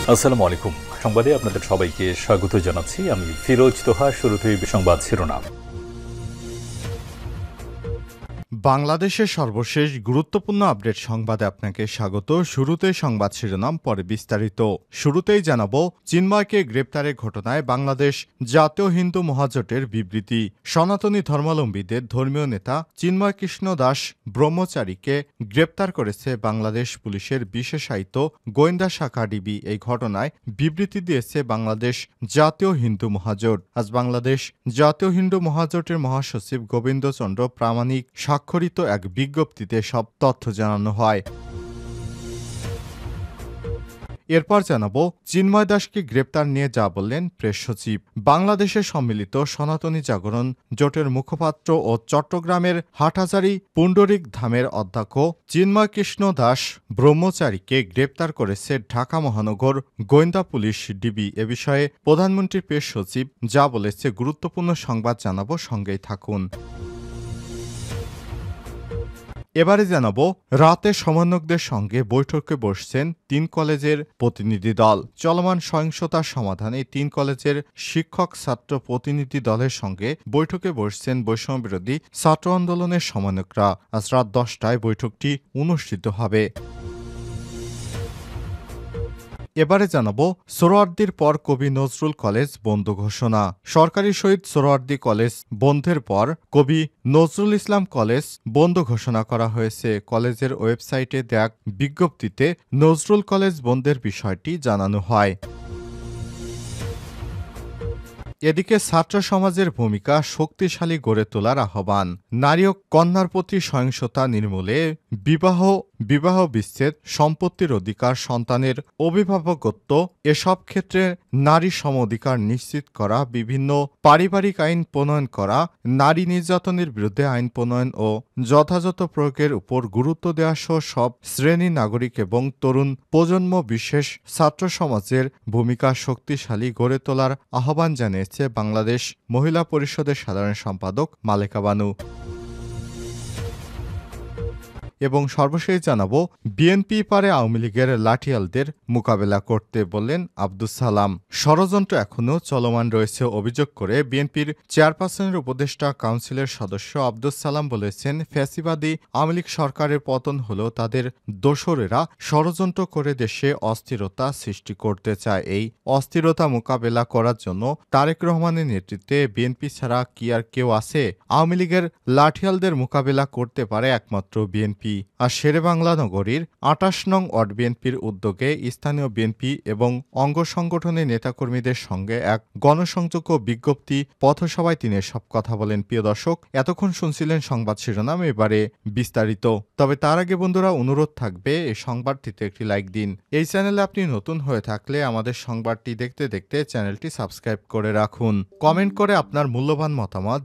আসসালামু আলাইকুম। সংবাদে আপনাদের সবাইকে স্বাগত জানাচ্ছি। আমি ফিরোজ তোহা। শুরুতেই সংবাদ শিরোনাম। বাংলাদেশের সর্বশেষ গুরুত্বপূর্ণ আপডেট সংবাদে আপনাকে স্বাগত। শুরুতে সংবাদ শিরোনাম, পরে বিস্তারিত। শুরুতেই জানাবো, চিন্ময়কে গ্রেপ্তারের ঘটনায় বাংলাদেশ জাতীয় হিন্দু মহাজোটের বিবৃতি। সনাতনী ধর্মাবলম্বীদের ধর্মীয় নেতা চিন্ময় কৃষ্ণ দাস ব্রহ্মচারীকে গ্রেপ্তার করেছে বাংলাদেশ পুলিশের বিশেষায়িত গোয়েন্দা শাখা ডিবি। এই ঘটনায় বিবৃতি দিয়েছে বাংলাদেশ জাতীয় হিন্দু মহাজোট। আজ বাংলাদেশ জাতীয় হিন্দু মহাজোটের মহাসচিব গোবিন্দ চন্দ্র প্রামাণিক স্বাক্ষরিত এক বিজ্ঞপ্তিতে সব তথ্য জানানো হয়। এরপর জানাবো, চিন্ময় দাসকে গ্রেপ্তার নিয়ে যা বললেন প্রেস সচিব। বাংলাদেশের সম্মিলিত সনাতনী জাগরণ জোটের মুখপাত্র ও চট্টগ্রামের হাটহাজারী পুণ্ডরিক ধামের অধ্যক্ষ চিন্ময় কৃষ্ণ দাস ব্রহ্মচারীকে গ্রেপ্তার করেছে ঢাকা মহানগর গোয়েন্দা পুলিশ ডিবি। এ বিষয়ে প্রধানমন্ত্রীর প্রেস সচিব যা বলেছে গুরুত্বপূর্ণ সংবাদ জানাবো, সঙ্গেই থাকুন। এবারে জানাবো, রাতে সমন্বয়কদের সঙ্গে বৈঠকে বসছেন 3 কলেজের প্রতিনিধি দল। চলমান সহিংসতার সমাধানে 3 কলেজের শিক্ষক ছাত্র প্রতিনিধি দলের সঙ্গে বৈঠকে বসছেন বৈষম্যবিরোধী ছাত্র আন্দোলনের সমন্বয়করা। আজ রাত 10টায় বৈঠকটি অনুষ্ঠিত হবে। এবারে জানাবো, সোহরাওয়ার্দীর পর কবি নজরুল কলেজ বন্ধ ঘোষণা। সরকারি শহীদ সোহরাওয়ার্দী কলেজ বন্ধের পর কবি নজরুল ইসলাম কলেজ বন্ধ ঘোষণা করা হয়েছে। কলেজের ওয়েবসাইটে দেয়া বিজ্ঞপ্তিতে নজরুল কলেজ বন্ধের বিষয়টি জানানো হয়। এদিকে ছাত্র সমাজের ভূমিকা শক্তিশালী গড়ে তোলার আহ্বান। নারী ও কন্যার প্রতি সহিংসতা নির্মূলে বিবাহ বিচ্ছেদ, সম্পত্তির অধিকার, সন্তানের অভিভাবকত্ব এসব ক্ষেত্রে নারী সম অধিকার নিশ্চিত করা, বিভিন্ন পারিবারিক আইন প্রণয়ন করা, নারী নির্যাতনের বিরুদ্ধে আইন প্রণয়ন ও যথাযথ প্রয়োগের উপর গুরুত্ব দেওয়া সহ সব শ্রেণীর নাগরিক এবং তরুণ প্রজন্ম বিশেষ ছাত্র সমাজের ভূমিকা শক্তিশালী গড়ে তোলার আহ্বান জানিয়েছে বাংলাদেশ মহিলা পরিষদের সাধারণ সম্পাদক মালেকা বানু। এবং সর্বশেষ জানাবো, বিএনপি পারে আওয়ামী লীগের লাঠিয়ালদের মোকাবেলা করতে বললেন আব্দুস সালাম। ষড়যন্ত্র এখনও চলমান রয়েছে অভিযোগ করে বিএনপির চেয়ারপারসনের উপদেষ্টা কাউন্সিলের সদস্য আব্দুস সালাম বলেছেন, ফ্যাসিবাদী আওয়ামী লীগ সরকারের পতন হলেও তাদের দোসরেরা ষড়যন্ত্র করে দেশে অস্থিরতা সৃষ্টি করতে চায়। এই অস্থিরতা মোকাবেলা করার জন্য তারেক রহমানের নেতৃত্বে বিএনপি ছাড়া কি আর কেউ আছে? আওয়ামী লীগের লাঠিয়ালদের মোকাবেলা করতে পারে একমাত্র বিএনপি। আর শেরেবাংলা নগরীর ২৮ নং ওয়ার্ড বিএনপির উদ্যোগে স্থানীয় বিএনপি এবং অঙ্গ সংগঠনের নেতাকর্মীদের সঙ্গে এক গণসংযোগ বিজ্ঞপ্তি পথসভায় তিনি সব কথা বলেন। প্রিয় দর্শক, এতক্ষণ শুনছিলেন সংবাদ শিরোনাম, এবারে বিস্তারিত। তবে তার আগে বন্ধুরা, অনুরোধ থাকবে এই সংবাদটিতে একটি লাইক দিন। এই চ্যানেলে আপনি নতুন হয়ে থাকলে আমাদের সংবাদটি দেখতে দেখতে চ্যানেলটি সাবস্ক্রাইব করে রাখুন। কমেন্ট করে আপনার মূল্যবান মতামত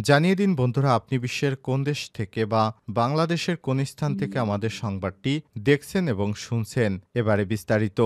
জানিয়ে দিন বন্ধুরা, আপনি বিশ্বের কোন দেশ থেকে বা বাংলাদেশের কোন স্থান থেকে আমাদের সংবাদটি দেখছেন এবং শুনছেন। এবারে বিস্তারিত।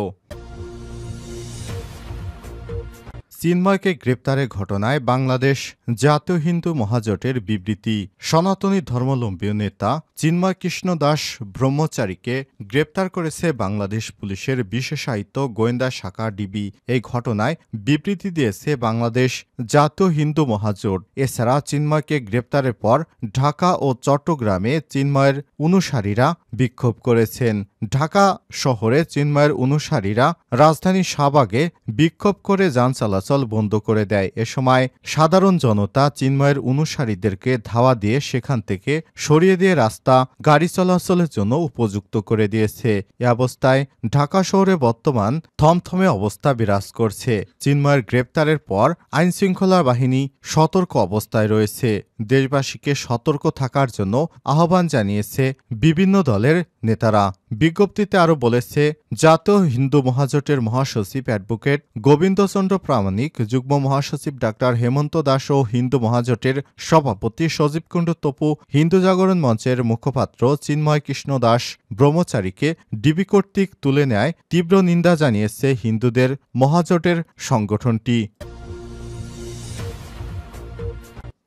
চিন্ময়কে গ্রেপ্তারের ঘটনায় বাংলাদেশ জাতীয় হিন্দু মহাজোটের বিবৃতি। সনাতনী ধর্মাবলম্বী নেতা চিন্ময় কৃষ্ণ দাস ব্রহ্মচারীকে গ্রেপ্তার করেছে বাংলাদেশ পুলিশের বিশেষায়িত গোয়েন্দা শাখা ডিবি। এই ঘটনায় বিবৃতি দিয়েছে বাংলাদেশ জাতীয় হিন্দু মহাজোট। এছাড়া চিন্ময়কে গ্রেপ্তারের পর ঢাকা ও চট্টগ্রামে চিন্ময়ের অনুসারীরা বিক্ষোভ করেছেন। ঢাকা শহরে চিন্ময়ের অনুসারীরা রাজধানী শাহবাগে বিক্ষোভ করে যান চলাচল বন্ধ করে দেয়। এ সময় সাধারণ জনতা চিন্ময়ের অনুসারীদেরকে ধাওয়া দিয়ে সেখান থেকে সরিয়ে দিয়ে রাস্তা গাড়ি চলাচলের জন্য উপযুক্ত করে দিয়েছে। এ অবস্থায় ঢাকা শহরে বর্তমান থমথমে অবস্থা বিরাজ করছে। চিন্ময়ের গ্রেপ্তারের পর আইনশৃঙ্খলা বাহিনী সতর্ক অবস্থায় রয়েছে। দেশবাসীকে সতর্ক থাকার জন্য আহ্বান জানিয়েছে বিভিন্ন দলের নেতারা। বিজ্ঞপ্তিতে আরও বলেছে, জাতীয় হিন্দু মহাজোটের মহাসচিব অ্যাডভোকেট গোবিন্দচন্দ্র প্রামাণিক, যুগ্ম মহাসচিব ডাক্তার হেমন্ত দাস ও হিন্দু মহাজোটের সভাপতি সজীব কুণ্ডু তপু, হিন্দু জাগরণ মঞ্চের মুখপাত্র চিন্ময় কৃষ্ণ দাস ব্রহ্মচারীকে ডিবি কর্তৃক তুলে নেয় তীব্র নিন্দা জানিয়েছে হিন্দুদের মহাজোটের সংগঠনটি।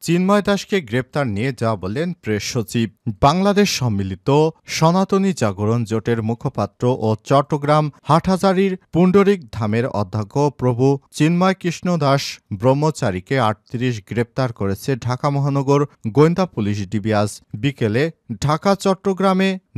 চিন্ময় দাসকে গ্রেপ্তার নিয়ে যা বললেন প্রেস সচিব। বাংলাদেশ সম্মিলিত সনাতনী জাগরণ জোটের মুখপাত্র ও চট্টগ্রাম হাটহাজারীর পুণ্ডরিক ধামের অধ্যক্ষ প্রভু চিন্ময় কৃষ্ণ দাস ব্রহ্মচারীকে ৩৮ গ্রেপ্তার করেছে ঢাকা মহানগর গোয়েন্দা পুলিশ ডিবি আজ বিকেলে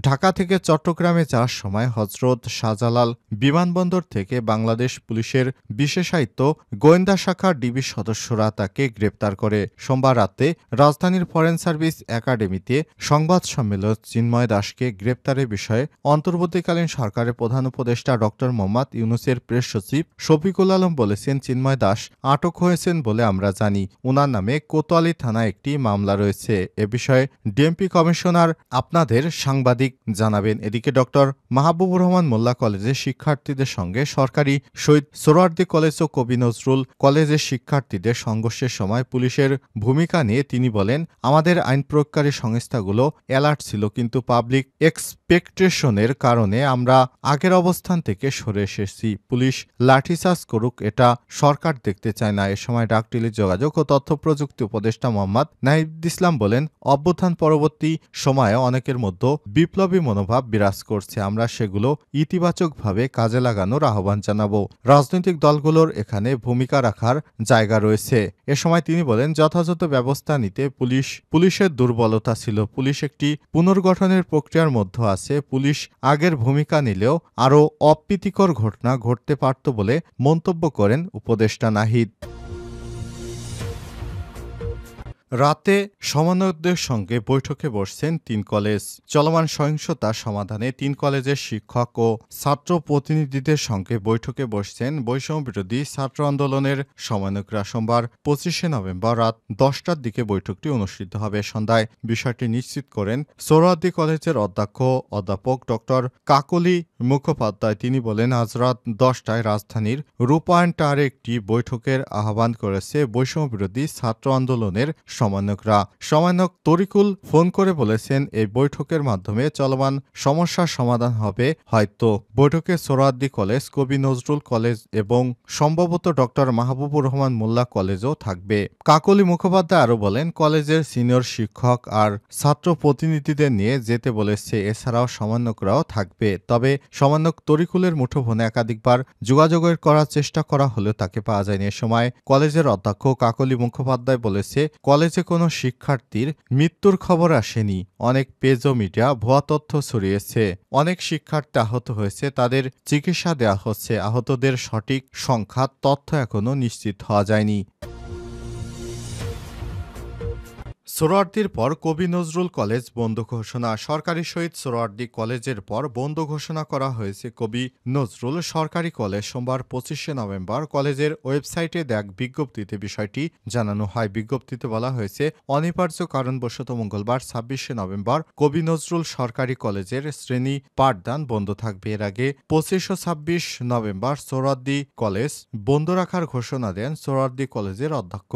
ঢাকা থেকে চট্টগ্রামে যাওয়ার সময় হজরত শাহজালাল বিমানবন্দর থেকে বাংলাদেশ পুলিশের বিশেষায়িত গোয়েন্দা শাখার ডিবি সদস্যরা তাকে গ্রেপ্তার করে। সোমবার রাতে রাজধানীর ফরেন সার্ভিস একাডেমিতে সংবাদ সম্মেলন চিন্ময় দাসকে গ্রেপ্তারের বিষয়ে অন্তর্বর্তীকালীন সরকারের প্রধান উপদেষ্টা ড মোহাম্মদ ইউনূসের প্রেস সচিব শফিকুল আলম বলেছেন, চিন্ময় দাস আটক হয়েছেন বলে আমরা জানি। উনার নামে কোতোয়ালি থানায় একটি মামলা রয়েছে। এ বিষয়ে ডিএমপি কমিশনার আপনাদের সাংবাদিক জানাবেন। এদিকে ড মাহবুবুর রহমান মোল্লা কলেজের শিক্ষার্থীদের সঙ্গে সরকারি শহীদ সোহরাওয়ার্দী কলেজ ও কবি নজরুল কলেজের শিক্ষার্থীদের সংঘর্ষের সময় পুলিশের ভূমিকা নিয়ে তিনি বলেন, আমাদের আইন প্রয়োগকারী সংস্থাগুলো অ্যালার্ট ছিল, কিন্তু পাবলিক এক্সপেকটেশনের কারণে আমরা আগের অবস্থান থেকে সরে এসেছি। পুলিশ লাঠিচার্জ করুক, এটা সরকার দেখতে চায় না। এ সময় ডাক টেলিযোগাযোগ ও তথ্য প্রযুক্তি উপদেষ্টা মোহাম্মদ নাহিদ ইসলাম বলেন, অভ্যুত্থান পরবর্তী সময়ে অনেকের মধ্যে বিপ্লবী মনোভাব বিরাজ করছে। আমরা সেগুলো ইতিবাচকভাবে কাজে লাগানোর আহ্বান জানাবো। রাজনৈতিক দলগুলোর এখানে ভূমিকা রাখার জায়গা রয়েছে। এ সময় তিনি বলেন, যথাযথ ব্যবস্থা নিতে পুলিশের দুর্বলতা ছিল। পুলিশ একটি পুনর্গঠনের প্রক্রিয়ার মধ্যে আছে। পুলিশ আগের ভূমিকা নিলেও আরও অপ্রীতিকর ঘটনা ঘটতে পারত বলে মন্তব্য করেন উপদেষ্টা নাহিদ। রাতে সমন্বয়কদের সঙ্গে বৈঠকে বসছেন ৩ কলেজ। চলমান সহিংসতা সমাধানে ৩ কলেজের শিক্ষক ও ছাত্র প্রতিনিধিদের সঙ্গে বৈঠকে বসছেন বৈষম্যবিরোধী ছাত্র আন্দোলনের সমন্বয়করা। সোমবার ২৫শে নভেম্বর রাত ১০টার দিকে বৈঠকটি অনুষ্ঠিত হবে। সন্ধ্যায় বিষয়টি নিশ্চিত করেন সোহরাওয়ার্দী কলেজের অধ্যাপক ড কাকলী মুখোপাধ্যায়। তিনি বলেন, আজ রাত ১০টায় রাজধানীর রূপায়ণ টাওয়ারে একটি বৈঠকের আহ্বান করেছে বৈষম্যবিরোধী ছাত্র আন্দোলনের সমন্বয়ক তরিকুল ফোন করে বলেছেন, এই বৈঠকের মাধ্যমে চলমান সমস্যার সমাধান হবে। হয়তো বৈঠকে সোহরাওয়ার্দী কলেজ, কবি নজরুল কলেজ এবং সম্ভবত ড মাহবুবুর রহমান মোল্লা কলেজও থাকবে। কাকলী মুখোপাধ্যায় আরও বলেন, কলেজের সিনিয়র শিক্ষক আর ছাত্র প্রতিনিধিদের নিয়ে যেতে বলেছে। এছাড়াও সমন্বয়করাও থাকবে। তবে সমন্বয়ক তরিকুলের মুঠোফোনে একাধিকবার যোগাযোগের করার চেষ্টা করা হলেও তাকে পাওয়া যায়নি। এ সময় কলেজের অধ্যক্ষ কাকলী মুখোপাধ্যায় বলেছে, কলেজে কোনো শিক্ষার্থীর মৃত্যুর খবর আসেনি। অনেক পেজ ও মিডিয়া ভুয়া তথ্য ছড়িয়েছে। অনেক শিক্ষার্থী আহত হয়েছে, তাদের চিকিৎসা দেওয়া হচ্ছে। আহতদের সঠিক সংখ্যা তথ্য এখনও নিশ্চিত হওয়া যায়নি। সোহরাওয়ার্দীর পর কবি নজরুল কলেজ বন্ধ ঘোষণা। সরকারি শহীদ সোহরাওয়ার্দী কলেজের পর বন্ধ ঘোষণা করা হয়েছে কবি নজরুল সরকারি কলেজ। সোমবার ২৫শে নভেম্বর কলেজের ওয়েবসাইটে এক বিজ্ঞপ্তিতে বিষয়টি জানানো হয়। বিজ্ঞপ্তিতে বলা হয়েছে, অনিবার্য কারণবশত মঙ্গলবার ২৬শে নভেম্বর কবি নজরুল সরকারি কলেজের শ্রেণী পাঠদান বন্ধ থাকবে। এর আগে ২৫ ও ২৬ নভেম্বর সোহরাওয়ার্দী কলেজ বন্ধ রাখার ঘোষণা দেন সোহরাওয়ার্দী কলেজের অধ্যক্ষ।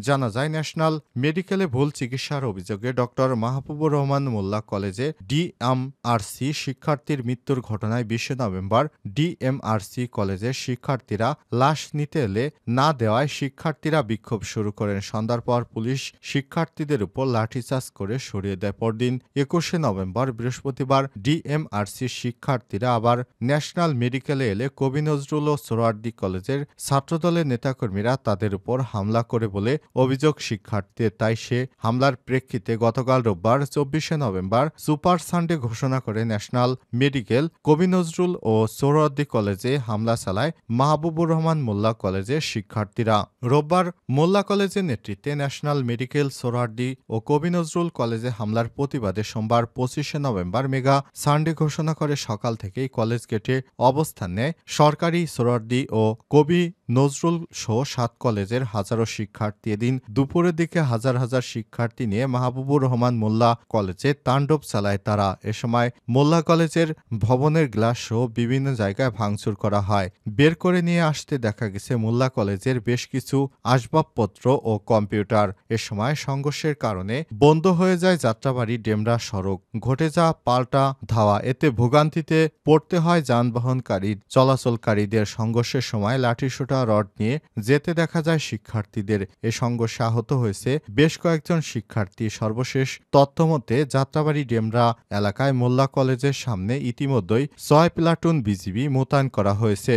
জানা যায়, ন্যাশনাল মেডিকেলে ভুল চিকিৎসার অভিযোগে ড মাহবুবুর রহমান মোল্লা কলেজে ডিএমআরসি শিক্ষার্থীর মৃত্যুর ঘটনায় ২০ নভেম্বর ডিএমআরসি কলেজের শিক্ষার্থীরা লাশ নিতে এলে না দেওয়ায় শিক্ষার্থীরা বিক্ষোভ শুরু করেন। সন্ধ্যার পর পুলিশ শিক্ষার্থীদের উপর লাঠিচার্জ করে সরিয়ে দেয়। পরদিন ২১শে নভেম্বর বৃহস্পতিবার ডিএমআরসি শিক্ষার্থীরা আবার ন্যাশনাল মেডিকেলে এলে কবি নজরুল ও সোহরাওয়ার্দী কলেজের ছাত্রদলের নেতাকর্মীরা তাদের উপর হামলা করে বলে অভিযোগ শিক্ষার্থীদের। তাই সে হামলার প্রেক্ষিতে গতকাল রোববার ২৪শে নভেম্বর সুপার সানডে ঘোষণা করে ন্যাশনাল মেডিকেল, কবি নজরুল ও সোহরাওয়ার্দী কলেজে হামলা চালায় মাহবুবুর রহমান মোল্লা কলেজের শিক্ষার্থীরা। রোববার মোল্লা কলেজের নেতৃত্বে ন্যাশনাল মেডিকেল, সোহরাওয়ার্দী ও কবি নজরুল কলেজে হামলার প্রতিবাদে সোমবার ২৫শে নভেম্বর মেগা সানডে ঘোষণা করে সকাল থেকেই কলেজ গেটে অবস্থান নেয় সরকারি, সোহরাওয়ার্দী ও কবি নজরুল সহ ৭ কলেজের হাজারো শিক্ষার্থী। এদিন দুপুরের দিকে হাজার হাজার শিক্ষার্থী শিক্ষার্থী নিয়ে মাহবুবুর রহমান মোল্লা কলেজে তাণ্ডব চালায় তারা। এ সময় মোল্লা কলেজের ভবনের গ্লাস সহ বিভিন্ন জায়গায় ভাঙচুর করা হয়। বের করে নিয়ে আসতে দেখা গেছে মোল্লা কলেজের বেশ কিছু আসবাবপত্র ও কম্পিউটার। এ সময় সংঘর্ষের কারণে বন্ধ হয়ে যায় যাত্রাবাড়ি ডেমরা সড়ক। ঘটে যাওয়া পাল্টা ধাওয়া, এতে ভোগান্তিতে পড়তে হয় যানবাহনকারী চলাচলকারীদের। সংঘর্ষের সময় লাঠিসোঁটা রড নিয়ে যেতে দেখা যায় শিক্ষার্থীদের। এ সংঘর্ষে আহত হয়েছে বেশ কয়েকজন শিক্ষার্থী। সর্বশেষ তথ্যমতে যাত্রাবাড়ি ডেমরা এলাকায় মোল্লা কলেজের সামনে ইতিমধ্যেই ৬ প্লাটুন বিজিবি মোতায়েন করা হয়েছে।